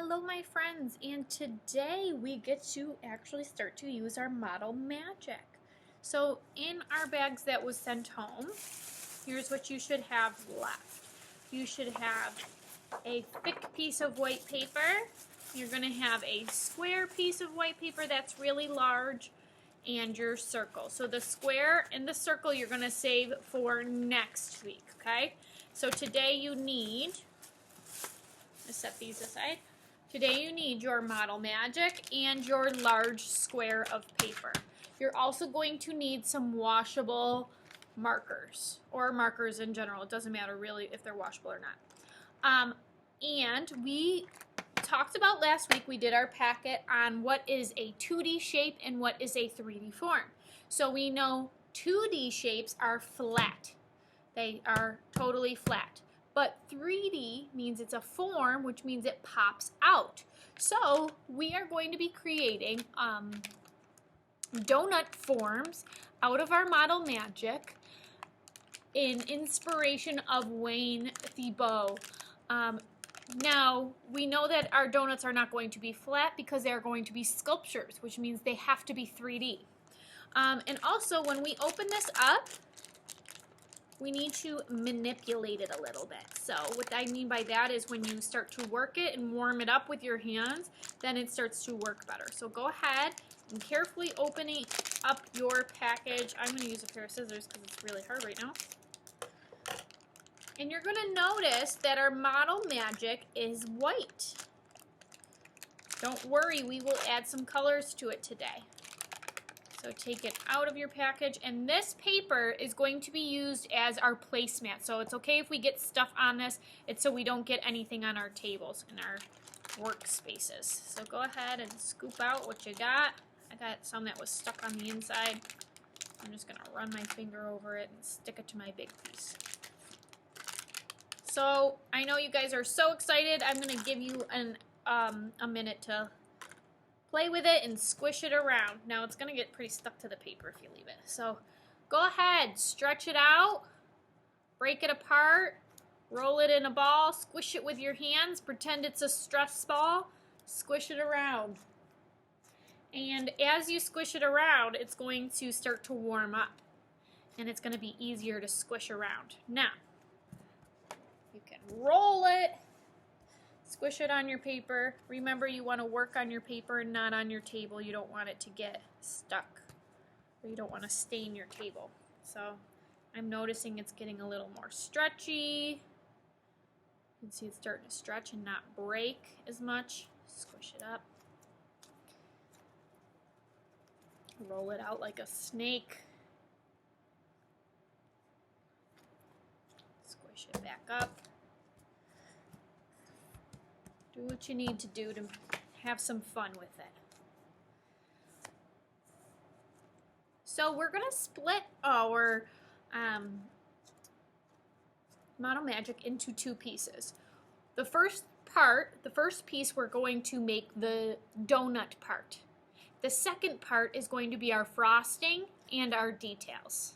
Hello my friends, and today we get to actually start to use our Model Magic. So in our bags that was sent home, here's what you should have left. You should have a thick piece of white paper. You're going to have a square piece of white paper that's really large, and your circle. So the square and the circle you're going to save for next week, okay? So today you need, let's set these aside. Today you need your Model Magic and your large square of paper. You're also going to need some washable markers, or markers in general. It doesn't matter really if they're washable or not. And we talked about last week, we did our packet on what is a 2D shape and what is a 3D form. So we know 2D shapes are flat. They are totally flat. But 3D means it's a form, which means it pops out. So we are going to be creating donut forms out of our Model Magic in inspiration of Wayne Thiebaud. Now, we know that our donuts are not going to be flat because they are going to be sculptures, which means they have to be 3D. And also, when we open this up, we need to manipulate it a little bit. So what I mean by that is when you start to work it and warm it up with your hands, then it starts to work better. So go ahead and carefully opening up your package. I'm going to use a pair of scissors because it's really hard right now. And you're going to notice that our Model Magic is white. Don't worry, we will add some colors to it today. So take it out of your package, and this paper is going to be used as our placemat. So it's okay if we get stuff on this. It's so we don't get anything on our tables and our workspaces. So go ahead and scoop out what you got. I got some that was stuck on the inside. I'm just gonna run my finger over it and stick it to my big piece. So I know you guys are so excited. I'm gonna give you a minute to play with it and squish it around. Now it's going to get pretty stuck to the paper if you leave it. So go ahead, stretch it out, break it apart, roll it in a ball, squish it with your hands, pretend it's a stress ball, squish it around. And as you squish it around, it's going to start to warm up and it's going to be easier to squish around. Now, you can roll it, squish it on your paper. Remember, you want to work on your paper and not on your table. You don't want it to get stuck, or you don't want to stain your table. So I'm noticing it's getting a little more stretchy. You can see it's starting to stretch and not break as much. Squish it up. Roll it out like a snake. Squish it back up. Do what you need to do to have some fun with it. So we're going to split our Model Magic into two pieces. The first piece, we're going to make the donut part. The second part is going to be our frosting and our details.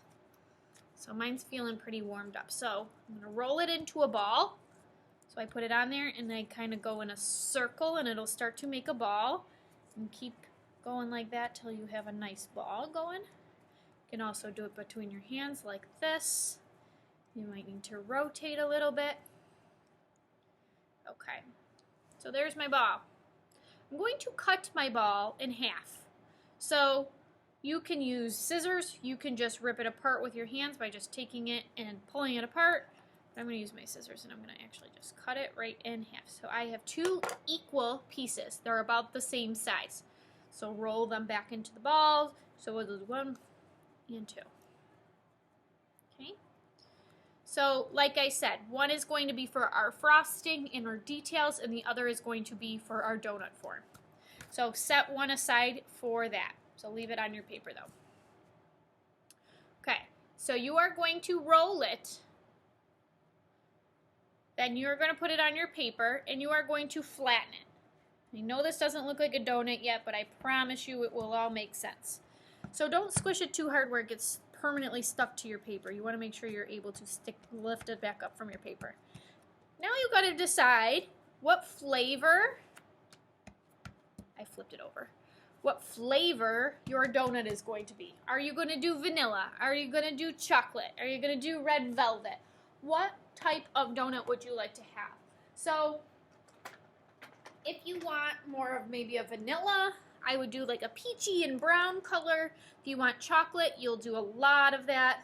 So mine's feeling pretty warmed up. So I'm going to roll it into a ball. So I put it on there and I kind of go in a circle and it'll start to make a ball. And keep going like that till you have a nice ball going. You can also do it between your hands like this. You might need to rotate a little bit. Okay, so there's my ball. I'm going to cut my ball in half. So you can use scissors. You can just rip it apart with your hands by just taking it and pulling it apart. I'm going to use my scissors and I'm going to actually just cut it right in half. So I have two equal pieces. They're about the same size. So roll them back into the balls. So we'll do 1 and 2. Okay. So like I said, one is going to be for our frosting and our details, and the other is going to be for our donut form. So set one aside for that. So leave it on your paper though. Okay. So you are going to roll it. Then you're going to put it on your paper and you are going to flatten it. I know this doesn't look like a donut yet, but I promise you it will all make sense. So don't squish it too hard where it gets permanently stuck to your paper. You want to make sure you're able to lift it back up from your paper. Now you've got to decide what flavor I flipped it over. What flavor your donut is going to be. Are you going to do vanilla? Are you going to do chocolate? Are you going to do red velvet? What type of donut would you like to have? So if you want more of maybe a vanilla, I would do like a peachy and brown color. If you want chocolate, you'll do a lot of that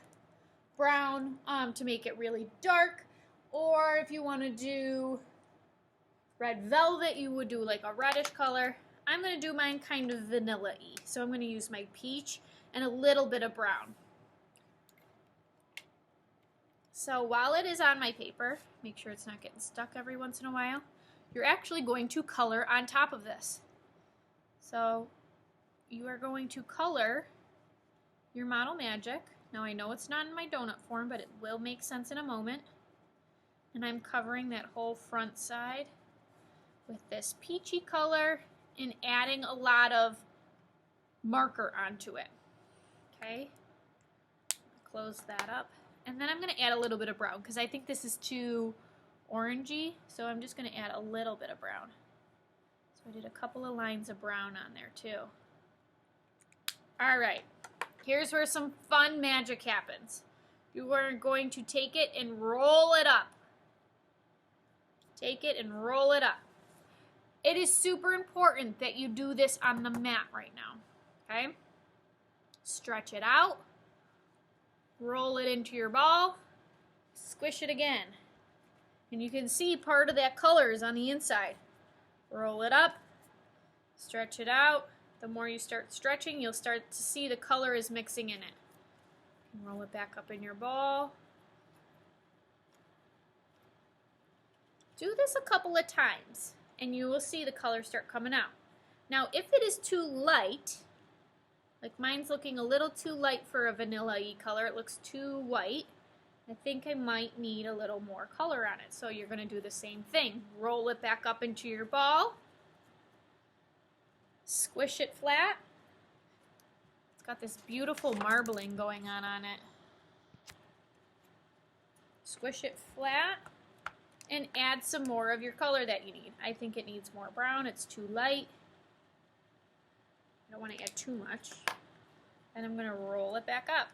brown to make it really dark. Or if you want to do red velvet, you would do like a reddish color. I'm going to do mine kind of vanilla-y. So I'm going to use my peach and a little bit of brown. So while it is on my paper, make sure it's not getting stuck every once in a while, you're actually going to color on top of this. So you are going to color your Model Magic. Now I know it's not in my donut form, but it will make sense in a moment. And I'm covering that whole front side with this peachy color and adding a lot of marker onto it. Okay, close that up. And then I'm going to add a little bit of brown because I think this is too orangey. So I'm just going to add a little bit of brown. So I did a couple of lines of brown on there too. All right, here's where some fun magic happens. You are going to take it and roll it up. Take it and roll it up. It is super important that you do this on the mat right now, okay? Stretch it out, roll it into your ball, squish it again. And you can see part of that color is on the inside. Roll it up, stretch it out. The more you start stretching, you'll start to see the color is mixing in it. And roll it back up in your ball. Do this a couple of times, and you will see the color start coming out. Now, if it is too light, like mine's looking a little too light for a vanilla-y color, it looks too white, I think I might need a little more color on it. So you're going to do the same thing. Roll it back up into your ball. Squish it flat. It's got this beautiful marbling going on it. Squish it flat. And add some more of your color that you need. I think it needs more brown. It's too light. I don't want to add too much. And I'm going to roll it back up.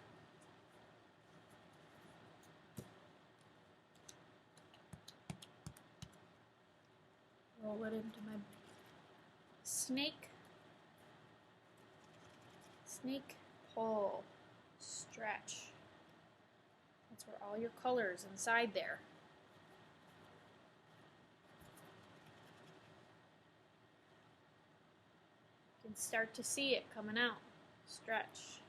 Roll it into my snake. Snake, pull, stretch. That's where all your color is inside there. You can start to see it coming out. Stretch.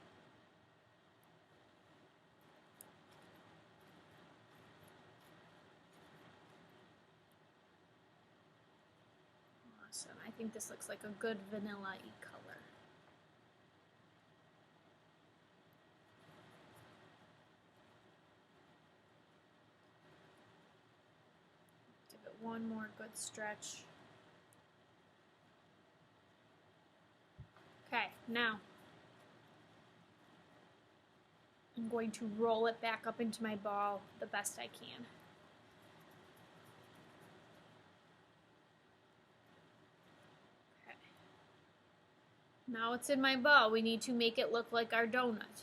Awesome. I think this looks like a good vanilla-y color. Give it one more good stretch. Okay, now I'm going to roll it back up into my ball the best I can. Okay. Now it's in my ball. We need to make it look like our donut.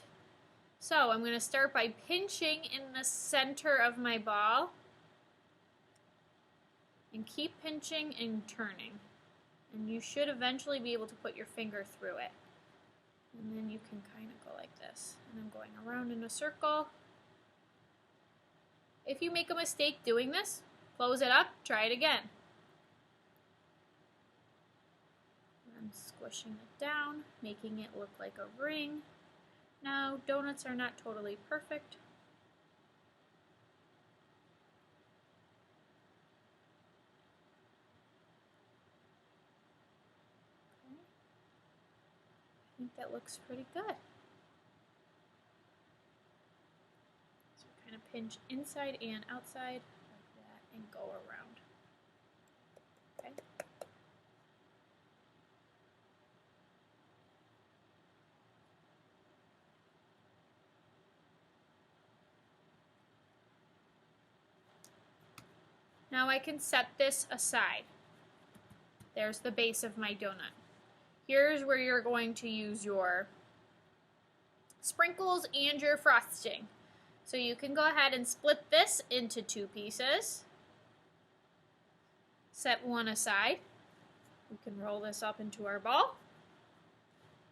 So I'm going to start by pinching in the center of my ball and keep pinching and turning. And you should eventually be able to put your finger through it. And then you can kind of go like this. And I'm going around in a circle. If you make a mistake doing this, close it up, try it again. I'm squishing it down, making it look like a ring. Now, donuts are not totally perfect. I think that looks pretty good. So kind of pinch inside and outside like that and go around. Okay. Now I can set this aside. There's the base of my donut. here's where you're going to use your sprinkles and your frosting. So you can go ahead and split this into 2 pieces. Set one aside. We can roll this up into our ball.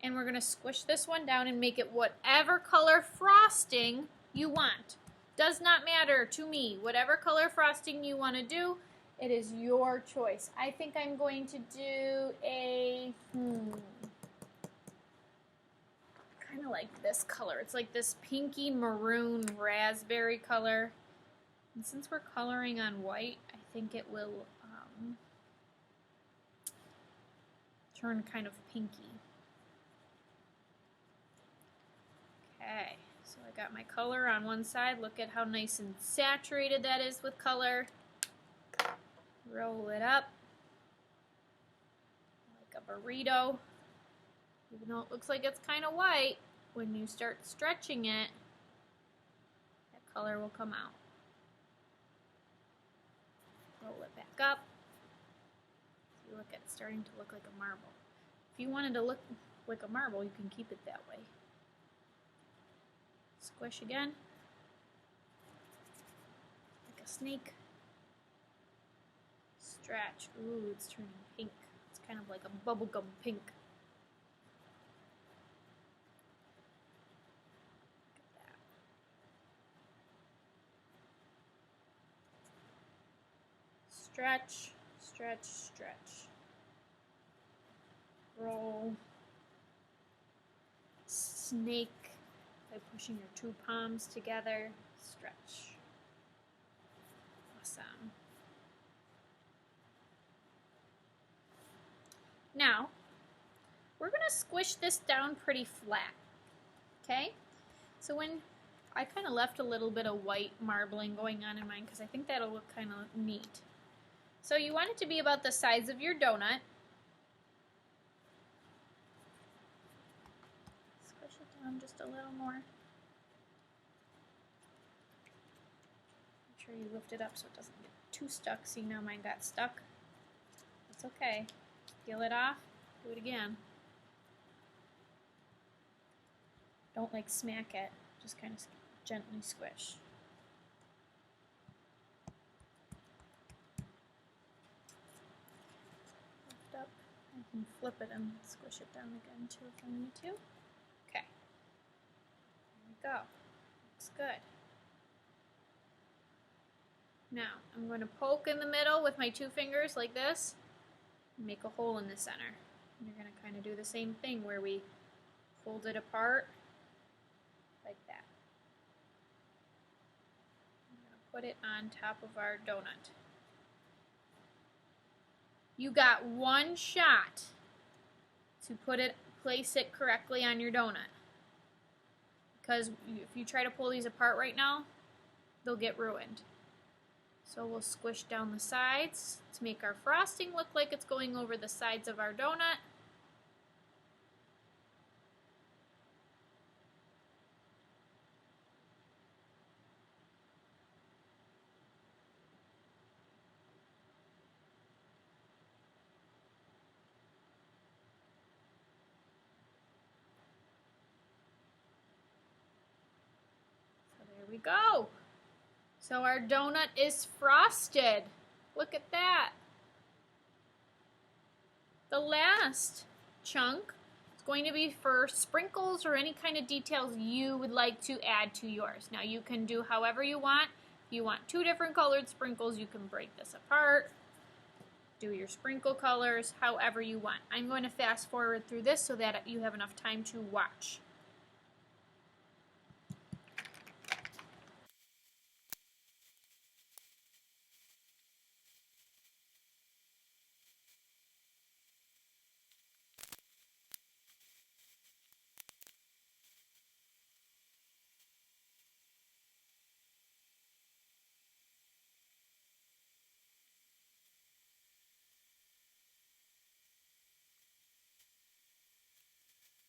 And we're going to squish this one down and make it whatever color frosting you want. Does not matter to me. Whatever color frosting you want to do, it is your choice. I think I'm going to do a, kind of like this color. It's like this pinky maroon raspberry color. And since we're coloring on white, I think it will turn kind of pinky. Okay, so I got my color on one side. Look at how nice and saturated that is with color. Roll it up like a burrito. Even though it looks like it's kind of white, when you start stretching it, that color will come out. Roll it back up. You look at it starting to look like a marble. If you wanted to look like a marble, you can keep it that way. Squish again, like a snake. Stretch. Ooh, it's turning pink. It's kind of like a bubblegum pink. Look at that. Stretch, stretch, stretch. Roll. Snake by pushing your 2 palms together. Stretch. Awesome. Now, we're going to squish this down pretty flat, okay? So when I kind of left a little bit of white marbling going on in mine because I think that'll look kind of neat. So you want it to be about the size of your donut. Squish it down just a little more. Make sure you lift it up so it doesn't get too stuck. See, now mine got stuck. That's okay. Peel it off, do it again. Don't like smack it, just kind of gently squish. Lift up, I can flip it and squish it down again too if I need to. Okay, there we go, looks good. Now, I'm going to poke in the middle with my 2 fingers like this. Make a hole in the center. And you're going to kind of do the same thing where we fold it apart like that. I'm going to put it on top of our donut. You got 1 shot to place it correctly on your donut. Because if you try to pull these apart right now, they'll get ruined. So we'll squish down the sides to make our frosting look like it's going over the sides of our donut. So there we go. So our donut is frosted. Look at that. The last chunk is going to be for sprinkles or any kind of details you would like to add to yours. Now you can do however you want. If you want 2 different colored sprinkles, you can break this apart. Do your sprinkle colors however you want. I'm going to fast forward through this so that you have enough time to watch.